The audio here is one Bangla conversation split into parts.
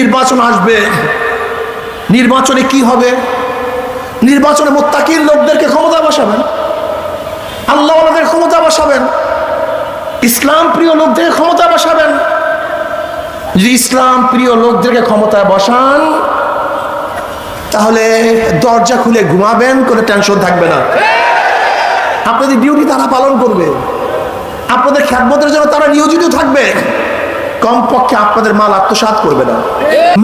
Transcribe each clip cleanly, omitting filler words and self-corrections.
নির্বাচন আসবে, নির্বাচনে কি হবে? নির্বাচনে মুত্তাকিন লোকদেরকে ক্ষমতা বসাবেন, আল্লাহওয়ালাদের ক্ষমতা বসাবেন, ইসলাম প্রিয় লোকদেরকে ক্ষমতা বসাবেন। যদি ইসলাম প্রিয় লোকদেরকে ক্ষমতায় বসান তাহলে দরজা খুলে ঘুমাবেন, কোনো টেনশন থাকবে না। আপনাদের ডিউটি তারা পালন করবে, আপনাদের খেদমতের জন্য তারা নিয়োজিত থাকবে, কমপক্ষে আপনাদের মাল আত্মসাৎ করবে না।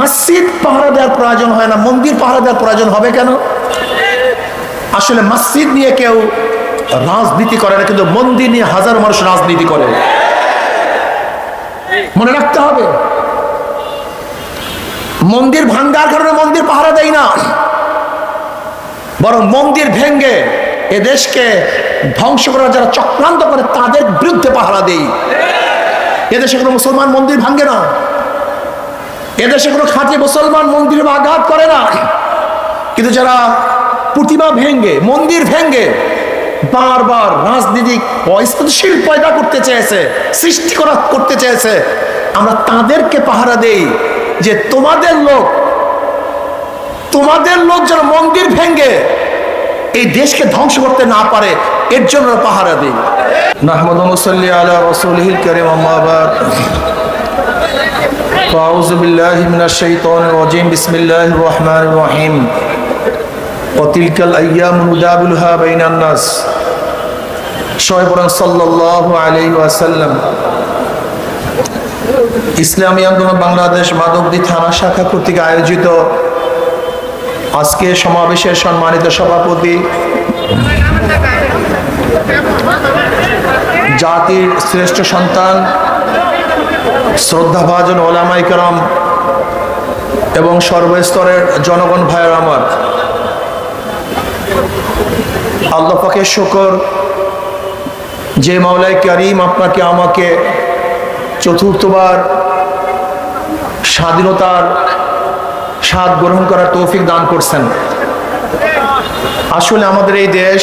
মসজিদ পাহারা দেওয়ার প্রয়োজন হয় না, মন্দির পাহারা দেওয়ার প্রয়োজন হবে কেন? আসলে মসজিদ নিয়ে কেউ রাজনীতি করে না, কিন্তু মন্দির নিয়ে হাজার মানুষ রাজনীতি করে। মনে রাখতে হবে, মন্দির ভাঙ্গার কারণে মন্দির পাহারা দেয় না, বরং মন্দির ভেঙ্গে এদেশকে ধ্বংস করার যারা চক্রান্ত করে তাদের বিরুদ্ধে পাহারা দেই। এদেশে কোনো মুসলমান মন্দির ভাঙ্গে না, এদেশে কোনো খাঁটি মুসলমান মন্দিরে আঘাত করে না, কিন্তু যারা প্রতিমা ভেঙ্গে মন্দির ভেঙ্গে বারবার রাজনীতিক অস্থিতিশীল পয়দা করতে চেয়েছে, সৃষ্টি করতে চেয়েছে, আমরা তাদেরকে পাহারা দেই যে তোমাদের লোক যেন মন্দির ভেঙ্গে এই দেশকে ধ্বংস করতে না পারে, এর জন্য পাহারা দেই। নাহমাদু ওয়া সাল্লি আলা রাসূলিল কারীম, আম্মা বাদ। আউযু বিল্লাহি মিনাশ শাইতানির রাজীম, বিসমিল্লাহির রহমানির রহিম। ওয়া তিলকাল আইয়ামু নুদাবিলুহা বাইনান নাস। সবাই বলেন সাল্লাল্লাহু আলাইহি ওয়াসাল্লাম। ইসলামী আন্দোলন বাংলাদেশ মাধবদী থানা শাখা কর্তৃক আয়োজিত আজকে সমাবেশের সম্মানিত সভাপতি, জাতির শ্রেষ্ঠ সন্তান, শ্রদ্ধাভাজন ওলামায়ে কেরাম এবং সর্বস্তরের জনগণ ভাইয়ের আমার, আল্লাহ পাকের শুকর যে মাওলায়ে কারীম আপনাকে আমাকে চতুর্থবার স্বাধীনতার স্বাদ গ্রহণ করার তৌফিক দান করছেন। আসলে আমাদের এই দেশ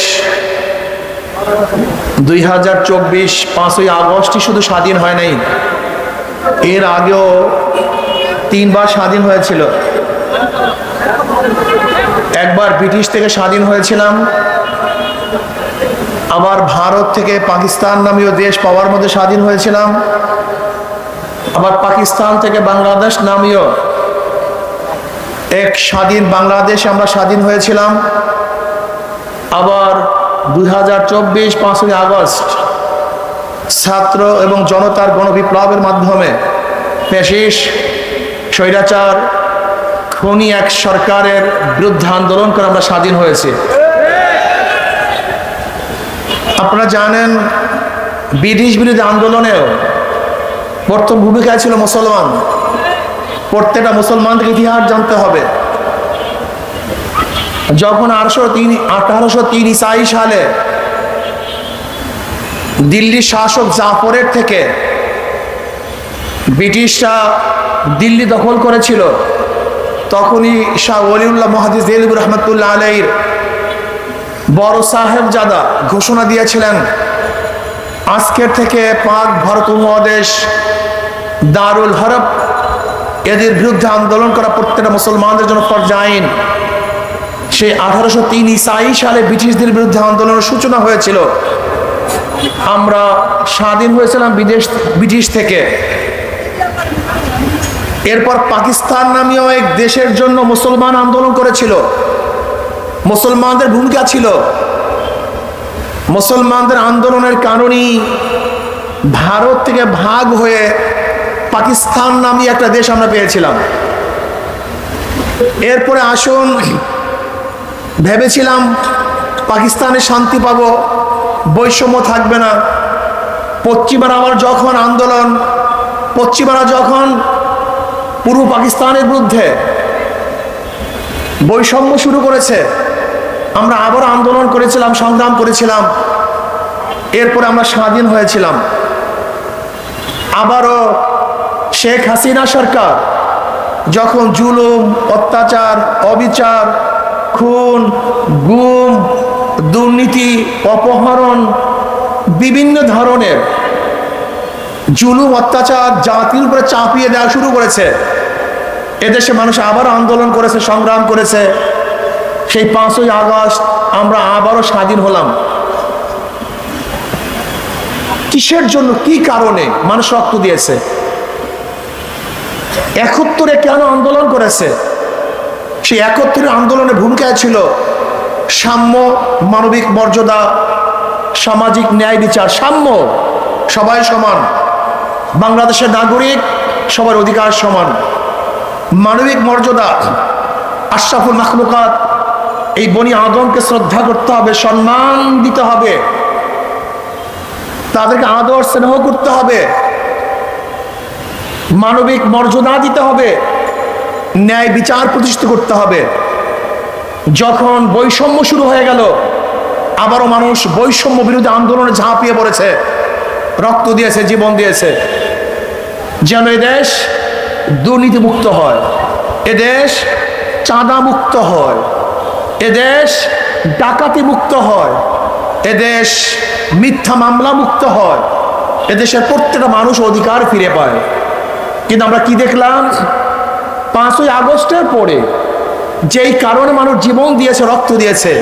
2024 5ই আগস্টই শুধু স্বাধীন হয় নাই, এর আগেও 3 বার স্বাধীন হয়েছিল। একবার ব্রিটিশ থেকে স্বাধীন হয়েছিলাম, আবার ভারত থেকে পাকিস্তান নামীয় দেশ পাওয়ার মধ্যে স্বাধীন হয়েছিলাম, আবার পাকিস্তান থেকে বাংলাদেশ নামীয় এক স্বাধীন বাংলাদেশে আমরা স্বাধীন হয়েছিলাম। আবার 2024 5ই আগস্ট ছাত্র এবং জনতার গণবিপ্লবের মাধ্যমে ফ্যাসিস্ট স্বৈরাচার খুনি এক সরকারের বিরুদ্ধে আন্দোলন করে আমরা স্বাধীন হয়েছি। আপনারা জানেন, ব্রিটিশ বিরোধী আন্দোলনেও প্রথম ভূমিকায় ছিল মুসলমান। প্রত্যেকটা মুসলমানদের ইতিহাস জানতে হবে। যখন 1803 ঈসাই সালে দিল্লির শাসক জাফরের থেকে ব্রিটিশরা দিল্লি দখল করেছিল, তখনই শাহ ওলিউল্লাহ মুহাদ্দিস দেহলভী রহমাতুল্লাহ আলাইহির বড় সাহেবজাদা ঘোষণা দিয়েছিলেন, আজকের থেকে পাক ভারত উপমহাদেশ দারুল হরব, এদের বিরুদ্ধে আন্দোলন করা প্রত্যেকটা মুসলমানদের জন্য ফরজ আইন। সেই 1803 ঈসাই সালে ব্রিটিশদের বিরুদ্ধে আন্দোলনের সূচনা হয়েছিল। আমরা স্বাধীন হয়েছিলাম ব্রিটিশ থেকে। এরপর পাকিস্তান নামীয় এক দেশের জন্য মুসলমান আন্দোলন করেছিল। মুসলমানদের ভূমিকা ছিল, মুসলমানদের আন্দোলনের কারণেই ভারত থেকে ভাগ হয়ে পাকিস্তান নামী একটা দেশ আমরা পেয়েছিলাম। এরপরে আসুন, ভেবেছিলাম পাকিস্তানে শান্তি পাবো, বৈষম্য থাকবে না। পশ্চিমারা যখন পূর্ব পাকিস্তানের বিরুদ্ধে বৈষম্য শুরু করেছে, আমরা আবার আন্দোলন করেছিলাম, সংগ্রাম করেছিলাম। এরপরে আমরা স্বাধীন হয়েছিলাম। আবারও শেখ হাসিনা সরকার যখন জুলুম, অত্যাচার, অবিচার, খুন, গুম, দুর্নীতি, অপহরণ, বিভিন্ন ধরনের জুলুম অত্যাচার জাতির উপরে চাপিয়ে দেওয়া শুরু করেছে, এদেশে মানুষ আবারও আন্দোলন করেছে, সংগ্রাম করেছে। সেই 5ই আগস্ট আমরা আবারও স্বাধীন হলাম। কিসের জন্য, কি কারণে মানুষ রক্ত দিয়েছে? 71-এ কেন আন্দোলন করেছে? সেই 71-এর আন্দোলনের ভূমিকায় ছিল সাম্য, মানবিক মর্যাদা, সামাজিক ন্যায় বিচার, সাম্য, সবাই সমান, বাংলাদেশের নাগরিক সবার অধিকার সমান, মানবিক মর্যাদা, আশরাফুল মাখলুকাত এই বনি আদমকে শ্রদ্ধা করতে হবে, সম্মান দিতে হবে, তাদেরকে আদর স্নেহ করতে হবে, মানবিক মর্যাদা দিতে হবে, ন্যায় বিচার প্রতিষ্ঠিত করতে হবে। যখন বৈষম্য শুরু হয়ে গেল, আবারও মানুষ বৈষম্য বিরোধী আন্দোলনে ঝাঁপিয়ে পড়েছে, রক্ত দিয়েছে, জীবন দিয়েছে, যেন এদেশ দুর্নীতিমুক্ত হয়, এদেশ চাঁদা মুক্ত হয়, এদেশ ডাকাতি মুক্ত হয়, এদেশ মিথ্যা মামলা মুক্ত হয়, এদেশের প্রত্যেকটা মানুষ অধিকার ফিরে পায়। কিন্তু আমরা কি দেখলাম? 5ই আগস্টের পরে যেই কারণে মানুষ জীবন দিয়েছে, রক্ত দিয়েছে,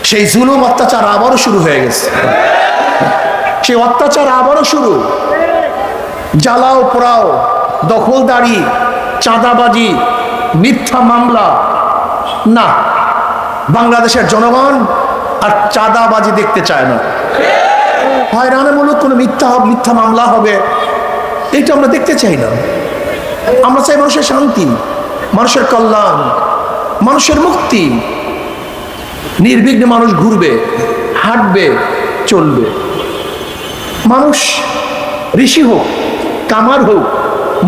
সেই জুলুম অত্যাচার আবারও শুরু হয়ে গেছে। সেই অত্যাচার আবারও শুরু, জ্বালাও পোড়াও, দখলদারি, চাঁদাবাজি, মিথ্যা মামলা। না, বাংলাদেশের জনগণ আর চাঁদাবাজি দেখতে চায় না। হয়রানিমূলক কোনো মিথ্যা মামলা হবে, এটা আমরা দেখতে চাই না। আমরা চাই মানুষের শান্তি, মানুষের কল্যাণ, মানুষের মুক্তি। নির্বিঘ্নে মানুষ ঘুরবে, হাঁটবে, চলবে। মানুষ ঋষি হোক, কামার হোক,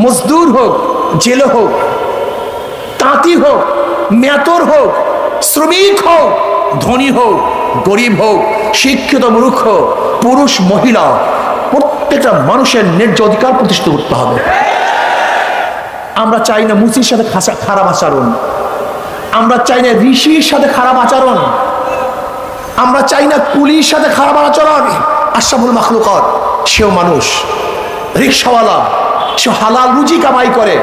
মজদুর হোক, জেলে হোক, তাঁতি হোক, মেতর হোক, শ্রমিক হোক, ধনী হোক, গরিব হোক, শিক্ষিত মূর্খ, পুরুষ মহিলা, প্রত্যেকটা মানুষের ন্যায্য অধিকার প্রতিষ্ঠিত করতে হবে। আমরা চাই না মুসির সাথে খারাপ আচরণ, আমরা চাই না ঋষির সাথে খারাপ আচরণ, আমরা চাই না কুলির সাথে খারাপ আচরণ। আশরাফুল মাখলুকাত সেও মানুষ, রিক্সাওয়ালা, সে হালাল রুজি কামাই করে।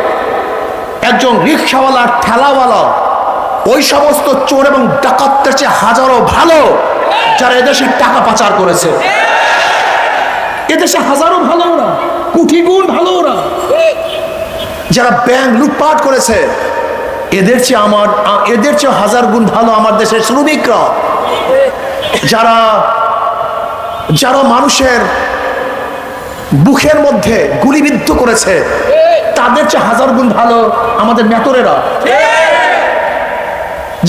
একজন রিক্সাওয়ালা, ঠেলাওয়ালা, ওই সমস্ত চোর এবং ডাকাতদের চেয়ে হাজারো ভালো যারা এদেশে টাকা পাচার করেছে। এদেশে হাজারো ভালো ওরা, কোটি গুণ ভালো ওরা। যারা ব্যাংক লুটপাট করেছে, এদের চেয়ে হাজার গুণ ভালো আমার দেশের শ্রমিকরা। যারা মানুষের বুকের মধ্যে গুলিবিদ্ধ করেছে, তাদের চেয়ে হাজার গুণ ভালো আমাদের মেতরেরা।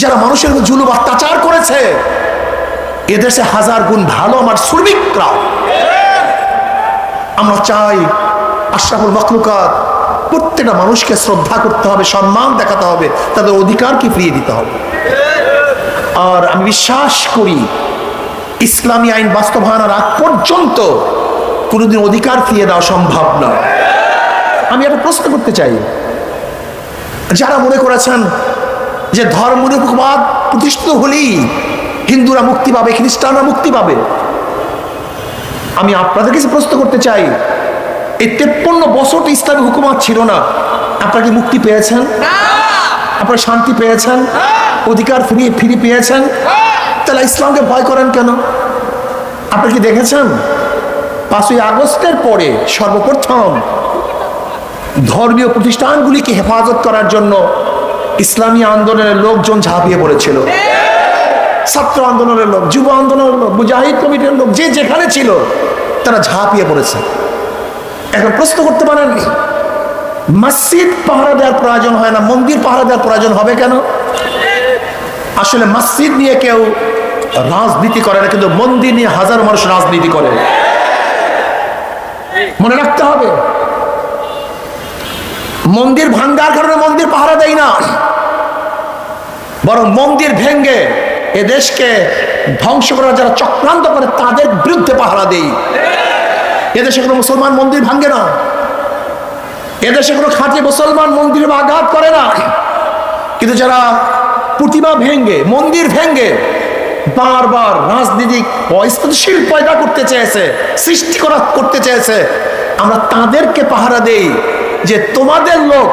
যারা মানুষের জুলুম অত্যাচার করেছে, এদেশে হাজার গুণ ভালো আমার শ্রমিকরা। আমরা চাই আশরাফুল মাখলুকাত প্রত্যেকটা মানুষকে শ্রদ্ধা করতে হবে, সম্মান দেখাতে হবে, তাদের অধিকারকে ফিরিয়ে দিতে হবে। আর আমি বিশ্বাস করি ইসলামী আইন বাস্তবায়নের আগ পর্যন্ত কোনোদিন অধিকার ফিরিয়ে দেওয়া সম্ভব নয়। আমি একটা প্রশ্ন করতে চাই, যারা মনে করেছেন যে ধর্মনিরপেক্ষবাদ প্রতিষ্ঠিত হলেই হিন্দুরা মুক্তি পাবে, খ্রিস্টানরা মুক্তি পাবে, আমি আপনাদের কাছে প্রশ্ন করতে চাই, এই 53 বছর তো ইসলামী হুকুমত ছিল না, আপনারা কি মুক্তি পেয়েছেন? আপনারা শান্তি পেয়েছেন? অধিকার ফিরে পেয়েছেন? তাহলে ইসলামকে ভয় করেন কেন? আপনি কি দেখেছেন 5ই আগস্টের পরে সর্বপ্রথম ধর্মীয় প্রতিষ্ঠানগুলিকে হেফাজত করার জন্য ইসলামী আন্দোলনের লোকজন ঝাঁপিয়ে পড়েছিল। ছাত্র আন্দোলনের লোক, যুব আন্দোলনের লোক, মুজাহিদ কমিটির লোক, যে যেখানে ছিল তারা ঝাঁপিয়ে পড়েছে। এখন প্রশ্ন করতে পারেন, মসজিদ পাহারা দেওয়ার প্রয়োজন হয় না, মন্দির পাহারা দেওয়ার প্রয়োজন হবে কেন? আসলে মসজিদ নিয়ে কেউ রাজনীতি করে না, কিন্তু মন্দির নিয়ে হাজারো মানুষ রাজনীতি করে। মনে রাখতে হবে, মন্দির ভাঙ্গার কারণে মন্দির পাহারা দেয় না, বরং মন্দির ভেঙ্গে এদেশকে ধ্বংস করার যারা চক্রান্ত করে তাদের বিরুদ্ধে পাহারা দেই। এদেশে কোনো মুসলমান মন্দির ভাঙ্গে না, এদেশে কোনো খাঁটি মুসলমান মন্দিরে আঘাত করে না, কিন্তু যারা প্রতিমা ভেঙ্গে, মন্দির ভেঙ্গে বারবার রাজনীতিক অস্থিতিশীল পয়দা করতে চেয়েছে, সৃষ্টি করতে চেয়েছে, আমরা তাদেরকে পাহারা দেই যে তোমাদের লোক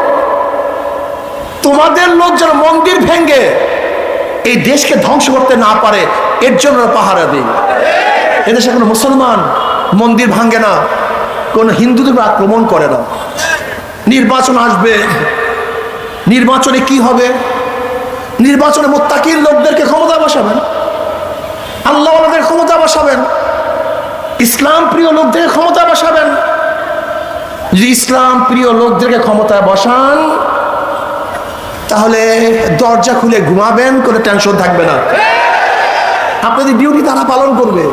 তোমাদের লোক যেন মন্দির ভেঙ্গে এই দেশকে ধ্বংস করতে না পারে, এর জন্য পাহারা দিই। এদেশে কোনো মুসলমান মন্দির ভাঙ্গে না, কোন হিন্দুদের আক্রমণ করে না। নির্বাচন আসবে, নির্বাচনে কি হবে? নির্বাচনে মুত্তাকির লোকদেরকে ক্ষমতা বসাবেন, আল্লাহ ওয়ালাদের ক্ষমতা বসাবেন, ইসলাম প্রিয় লোকদেরকে ক্ষমতা বসাবেন। যদি ইসলাম প্রিয় লোকদেরকে ক্ষমতায় বসান, তাহলে দরজা খুলে ঘুমাবেন, কোনো টেনশন থাকবে না। আপনাদের ডিউটি তারা পালন করবে,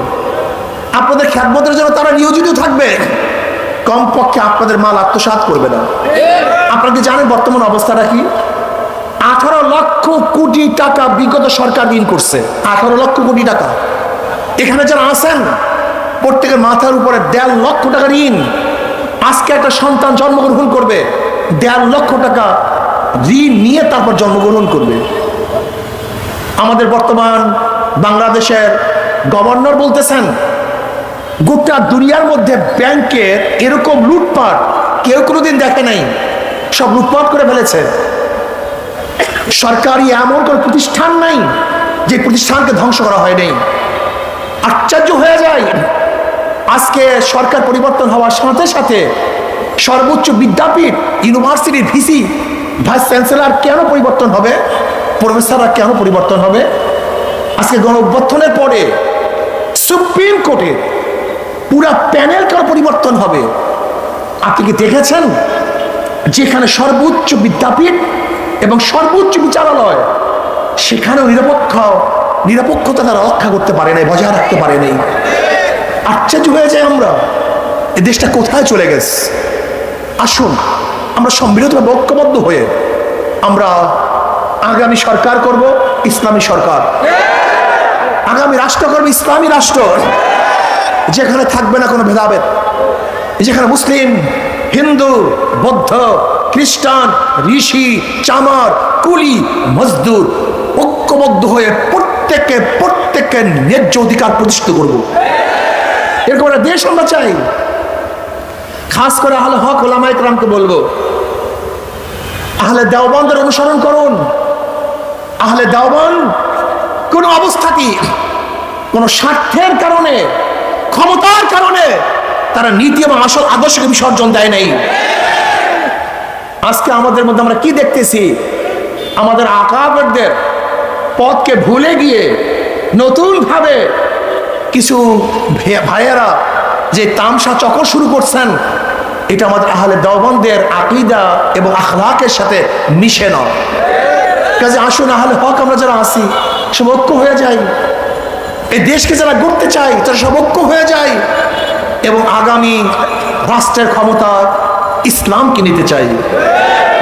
আপনাদের খেদমতের জন্য তারা নিয়োজিত থাকবে, কমপক্ষে আপনাদের মাল আত্মসাৎ করবে না। আপনারা কি জানেন বর্তমান অবস্থাটা কি? 18 লক্ষ কোটি টাকা বিগত সরকার ঋণ করছে। 18 লক্ষ কোটি টাকা। এখানে যারা আছেন প্রত্যেকের মাথার উপরে 1.5 লক্ষ টাকা ঋণ। আজকে একটা সন্তান জন্মগ্রহণ করবে, 1.5 লক্ষ টাকা ঋণ নিয়ে তারপর জন্মগ্রহণ করবে। আমাদের বর্তমান বাংলাদেশের গভর্নর বলতেছেন, গোটা দুনিয়ার মধ্যে ব্যাংকের এরকম লুটপাট কেউ কোনোদিন দেখে নাই, সব লুটপাট করে ফেলেছে। সরকারি এমন কোনো প্রতিষ্ঠান নাই যে প্রতিষ্ঠানকে ধ্বংস করা হয় নাই। আশ্চর্য হয়ে যায়, আজকে সরকার পরিবর্তন হওয়ার সাথে সাথে সর্বোচ্চ বিদ্যাপীঠ ইউনিভার্সিটির ভিসি ভাইস চ্যান্সেলর কেন পরিবর্তন হবে? প্রফেসররা কেন পরিবর্তন হবে? আজকে গণঅভ্যুত্থানের পরে সুপ্রিম কোর্টের পুরা প্যানেল কেন পরিবর্তন হবে? আপনি কি দেখেছেন? যেখানে সর্বোচ্চ বিদ্যাপীঠ এবং সর্বোচ্চ বিচারালয়, সেখানেও নিরপেক্ষতা তারা রক্ষা করতে পারে নাই, বজায় রাখতে পারে নাই। আশ্চর্য হয়ে যায় আমরা, এই দেশটা কোথায় চলে গেছে। আসুন আমরা সম্মিলিতভাবে ঐক্যবদ্ধ হয়ে আমরা আগামী সরকার করব, ইসলামী সরকার। আগামী রাষ্ট্র করব ইসলামী রাষ্ট্র, যেখানে থাকবে না কোনো ভেদাভেদ, যেখানে মুসলিম, হিন্দু, বৌদ্ধ, খ্রিস্টান, ঋষি, চামার, কুলি, মজদুর ঐক্যবদ্ধ হয়ে প্রত্যেকের ন্যায্য অধিকার প্রতিষ্ঠিত করব। এরকম একটা দেশ আমরা চাই। খাস করে আহলে হক ওলামায়ে কেরামকে বলবো, আহলে দেওবন্দের অনুসরণ করুন। আহলে দেওবন্দ কোন অবস্থাতেই কোন স্বার্থের কারণে, ক্ষমতার কারণে তারা নীতি এবং আসল আদর্শকে বিসর্জন দেয় নাই। আজকে আমাদের মধ্যে আমরা কি দেখতেছি? আমাদের আকাবেরদের পথকে ভুলে গিয়ে নতুন ভাবে কিছু ভাইয়েরা যে তামসা চক্র শুরু করছেন, এটা আমাদের আহলে দেওবন্দের আকীদা এবং আখলাকের সাথে মিশে না। কাজে আসুন আহলে হক আমরা যারা আছি সব ঐক্য হয়ে যাই, এই দেশকে যারা গড়তে চাই তারা সব ঐক্য হয়ে যায় এবং আগামী রাষ্ট্রের ক্ষমতা ইসলামকে নিতে চাই।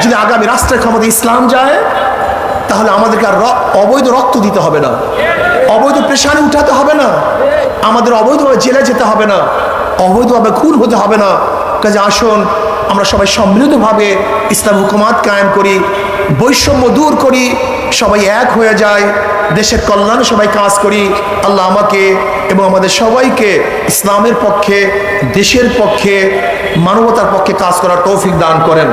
যদি আগামী রাষ্ট্রের ক্ষমতা ইসলাম যায়, তাহলে আমাদেরকে আর অবৈধ রক্ত দিতে হবে না, অবৈধ প্রেশারে উঠাতে হবে না, আমাদের অবৈধভাবে জেলে যেতে হবে না, অবৈধভাবে খুন হতে হবে না। কাজে আসুন আমরা সবাই সম্মিলিতভাবে ইসলাম হুকুমাত কায়েম করি, বৈষম্য দূর করি, সবাই এক হয়ে যায়, দেশের কল্যাণে সবাই কাজ করি। আল্লাহ আমাকে এবং আমাদের সবাইকে ইসলামের পক্ষে, দেশের পক্ষে, মানবতার পক্ষে কাজ করার তৌফিক দান করেন।